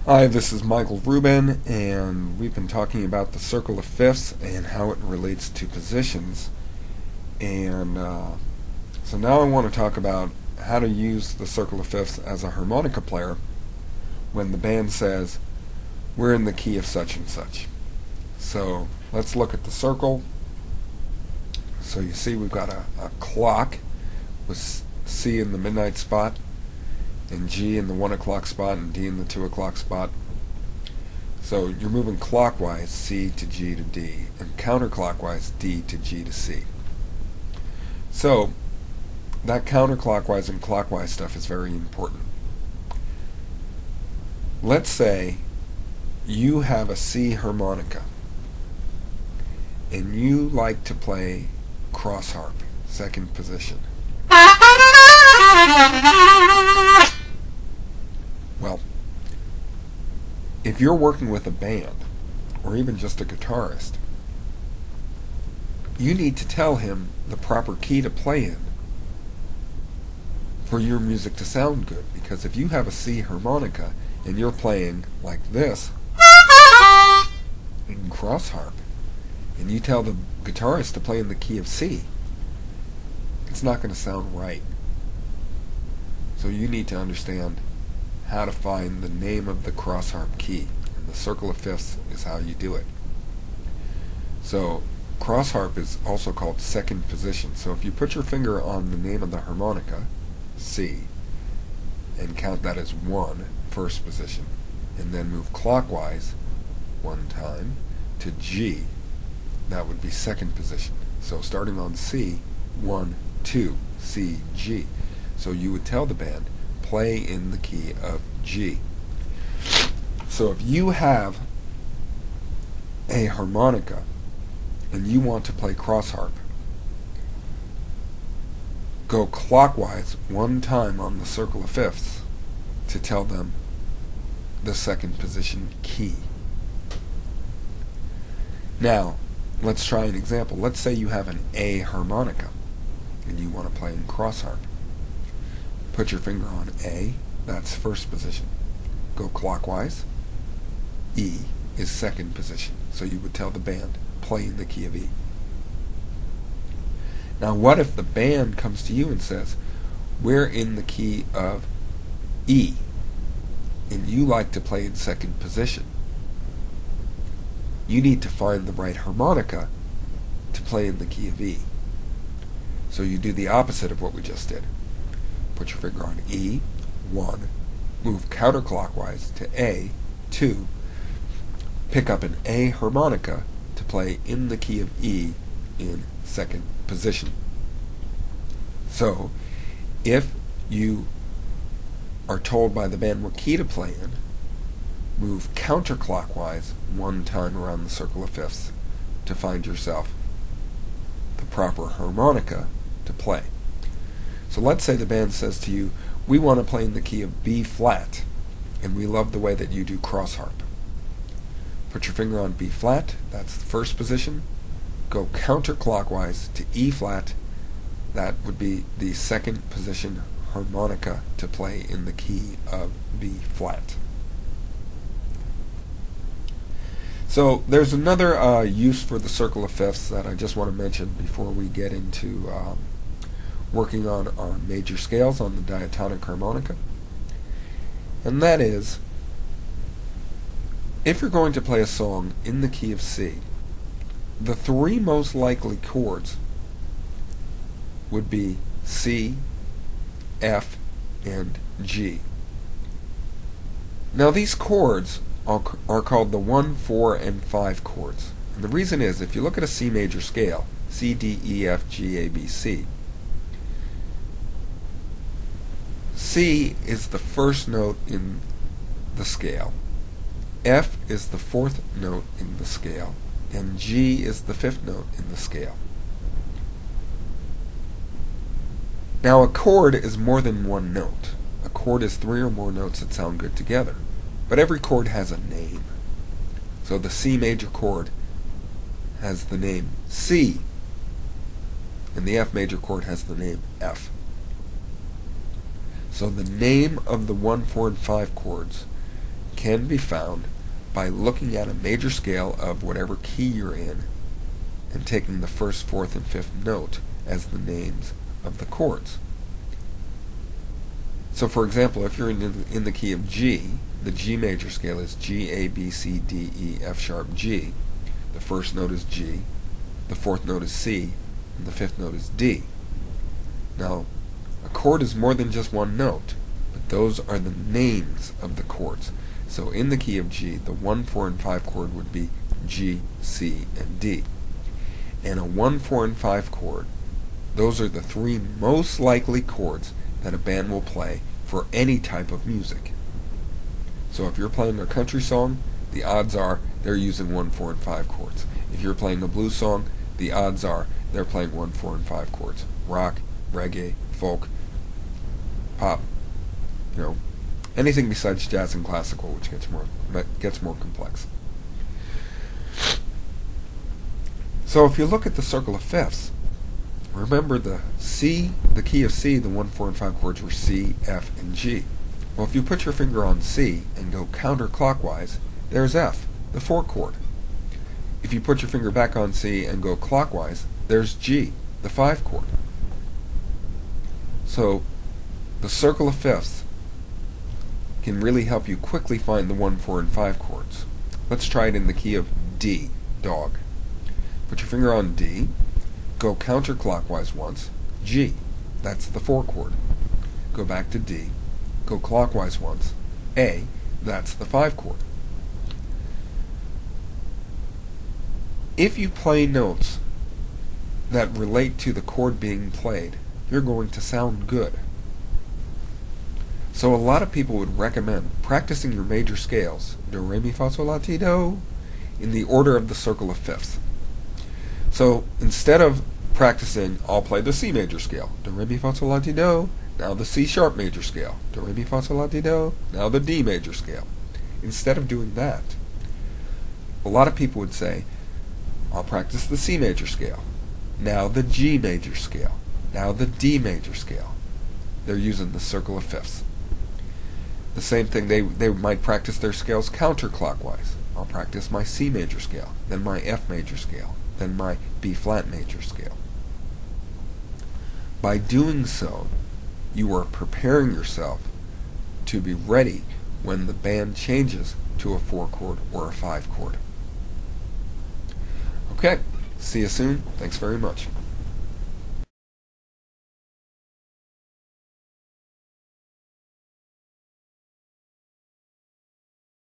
Hi, this is Michael Rubin, and we've been talking about the circle of fifths and how it relates to positions. And so now I want to talk about how to use the circle of fifths as a harmonica player when the band says, we're in the key of such and such. So let's look at the circle. So you see we've got a clock with C in the midnight spot, and G in the 1 o'clock spot, and D in the 2 o'clock spot. So you're moving clockwise, C to G to D, and counterclockwise, D to G to C. So that counterclockwise and clockwise stuff is very important. Let's say you have a C harmonica, and you like to play cross harp, second position. Well, if you're working with a band, or even just a guitarist, you need to tell him the proper key to play in for your music to sound good. Because if you have a C harmonica and you're playing like this in cross harp, and you tell the guitarist to play in the key of C, it's not going to sound right. So you need to understand how to find the name of the cross harp key, and the circle of fifths is how you do it. So cross harp is also called second position. So if you put your finger on the name of the harmonica, C, and count that as 1, first position, and then move clockwise 1 time to G, that would be second position. So starting on C, 1, 2, C, G. So you would tell the band, play in the key of G. So if you have a harmonica and you want to play cross harp, go clockwise 1 time on the circle of fifths to tell them the second position key. Now, let's try an example. Let's say you have an A harmonica and you want to play in cross harp. Put your finger on A, that's first position. Go clockwise. E is second position. So you would tell the band, play in the key of E. Now what if the band comes to you and says, we're in the key of E, and you like to play in second position? You need to find the right harmonica to play in the key of E. So you do the opposite of what we just did. Put your finger on E, 1, move counterclockwise to A, 2, pick up an A harmonica to play in the key of E in second position. So, if you are told by the band what key to play in, move counterclockwise 1 time around the circle of fifths to find yourself the proper harmonica to play. So let's say the band says to you, we want to play in the key of B flat, and we love the way that you do cross harp. Put your finger on B flat, that's the first position. Go counterclockwise to E flat, that would be the second position harmonica to play in the key of B flat. So there's another use for the circle of fifths that I just want to mention before we get into working on our major scales on the diatonic harmonica, and that is, if you're going to play a song in the key of C, the 3 most likely chords would be C, F, and G. Now these chords are called the 1, 4, and 5 chords, and the reason is, if you look at a C major scale, C, D, E, F, G, A, B, C, C is the first note in the scale, F is the 4th note in the scale, and G is the 5th note in the scale. Now a chord is more than 1 note. A chord is 3 or more notes that sound good together. But every chord has a name. So the C major chord has the name C, and the F major chord has the name F. So the name of the 1, 4, and 5 chords can be found by looking at a major scale of whatever key you're in and taking the first, fourth, and fifth note as the names of the chords. So for example, if you're in the key of G, the G major scale is G, A, B, C, D, E, F sharp, G. The first note is G, the fourth note is C, and the fifth note is D. Now, a chord is more than just one note, but those are the names of the chords. So in the key of G, the 1, 4, and 5 chord would be G, C, and D. And a 1, 4, and 5 chord, those are the three most likely chords that a band will play for any type of music. So if you're playing a country song, the odds are they're using 1, 4, and 5 chords. If you're playing a blues song, the odds are they're playing 1, 4, and 5 chords. Rock, reggae, folk, pop, anything besides jazz and classical, which gets more complex. So if you look at the circle of fifths, remember the key of C, the 1, 4, and 5 chords were C, F, and G. Well, if you put your finger on C and go counterclockwise, there's F, the 4 chord. If you put your finger back on C and go clockwise, there's G, the 5 chord. So the circle of fifths can really help you quickly find the 1, 4, and 5 chords. Let's try it in the key of D, dog. Put your finger on D, go counterclockwise once, G, that's the 4 chord. Go back to D, go clockwise once, A, that's the 5 chord. If you play notes that relate to the chord being played, you're going to sound good. So a lot of people would recommend practicing your major scales, do, re, mi, fa, sol, la, ti, do, in the order of the circle of fifths. So instead of practicing, I'll play the C major scale, do, re, mi, fa, sol, la, ti, do, now the C sharp major scale, do, re, mi, fa, sol, la, ti, do, now the D major scale. Instead of doing that, a lot of people would say, I'll practice the C major scale, now the G major scale, now the D major scale. They're using the circle of fifths. The same thing, they might practice their scales counterclockwise. I'll practice my C major scale, then my F major scale, then my B flat major scale. By doing so, you are preparing yourself to be ready when the band changes to a 4 chord or a 5 chord. Okay, see you soon. Thanks very much.